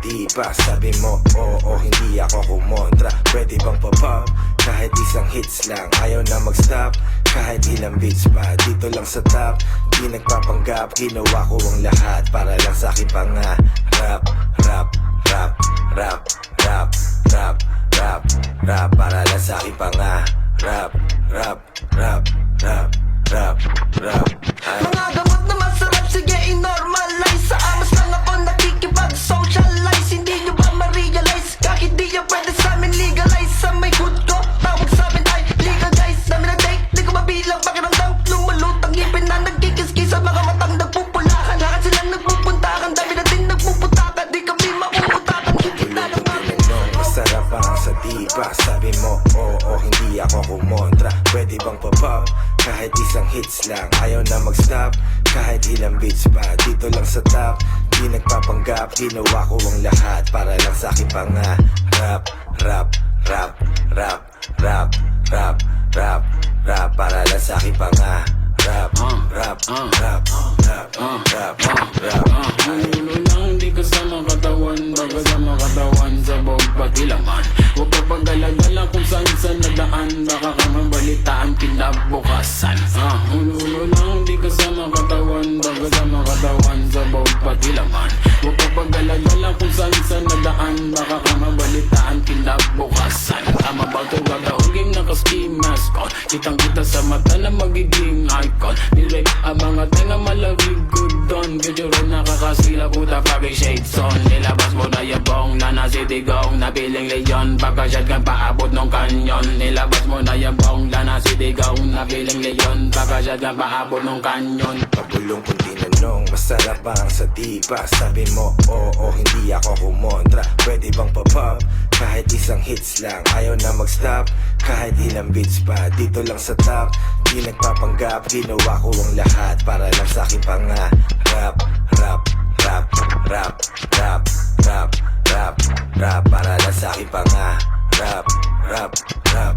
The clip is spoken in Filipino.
diba? Sabi mo, oo, hindi ako kumontra. Pwede bang pa-pop? Kahit isang hits lang. Ayaw na mag-stop, kahit ilang beats pa. Dito lang sa top, di nagpapanggap. Ginawa ko ang lahat para lang sa aking pangarap. Rap, rap, rap, rap, rap, rap, rap, rap, para lang sa aking pangarap. Rap, rap, rap, rap, rap, rap. Mga gamot na masarap, sige i-normalize. Sa amas lang ako nakikipag-socialize. Hindi nyo ba ma-realize? Kahit di yan pwede sa amin legalize. Sa may good ko, tawag sa amin ay legal guys. Dami na take, di ko mabilang pakiramdam. Lumalutang ngipin na nagkikis-kis. Ang mga matang nagpupulakan, lahat silang nagpupuntakan. Dami na din nagpuputakan, di kami maumutakan. Hindi na lang namin. Masarap ang sa diba? Sabi mo, oo, hindi ako kumontra. Pwede bang pa-pop? Kahit isang hits lang. Ayaw na mag-stop, kahit ilang beats pa. Dito lang sa top, di nagpapanggap. Ginawa ko ang lahat para lang sa aking pangarap. Rap, rap, rap, rap, rap, rap, rap, rap, para lang sa aking pangarap. Rap, rap, rap, rap, rap, rap. Manulo lang, di kasama katawan. Baga sa makatawan sa bawang pagilaman. Huwag ka paggalagala kung saan nadaan. Baka ka mabalitaan kinabukasan. Manulo lang, di kasama katawan. Baga sa makatawan sa bawang pagilaman. Huwag ka paggalagala kung saan nadaan. Baka ka mabalitaan kinabukasan. Tama ba ito gagawin? Game naka-ski mask on. Kitang kita sa mata na magiging icon. Direct ang mga tenga malawig good don. Video rin nakakasila puta pag shades on. Nilabas mo na yung bong na nasitigong. Napiling leyon pagkasyad kang paabot ng kanyon. Nilabas mo na yung bong na nasitigong. Napiling leyon pagkasyad kang paabot ng kanyon. Pabulong kung tinanong, masarap ang sa diba? Sabi mo, oo, hindi ako kumontra. Pwede bang pa-pop? Kahit isang hits lang. Ayaw na mag-stop, kahit ilang beats pa. Dito lang sa top, di nagpapanggap. Ginawa ko ang lahat para lang sa aking pangarap. Rap, rap, rap, rap, rap, rap, rap, rap, para lang sa aking pangarap. Rap, rap, rap,